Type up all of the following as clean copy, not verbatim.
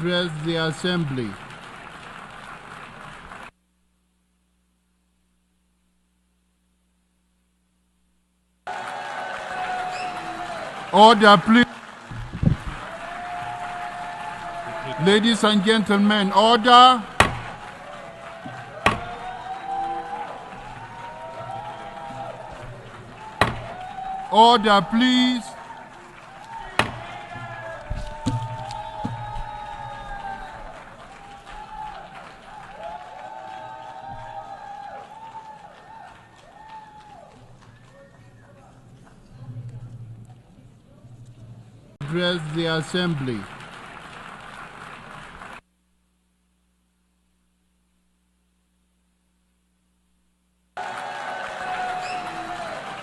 Address the Assembly. Order, please. Ladies and gentlemen, order. Order, please. Address the Assembly.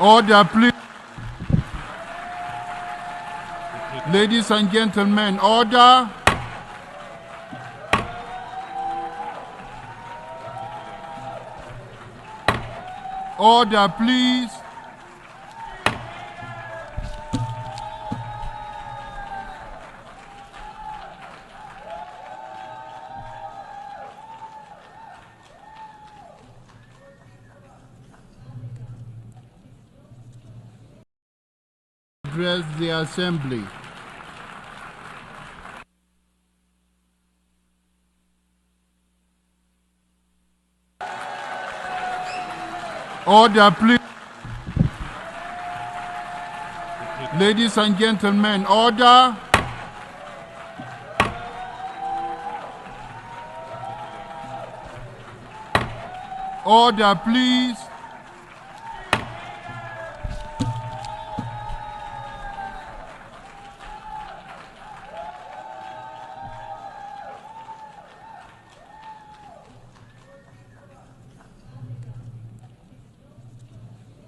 Order, please. Ladies and gentlemen, order. Order, please. Address the Assembly. Order, please. Ladies and gentlemen, order. Order, please.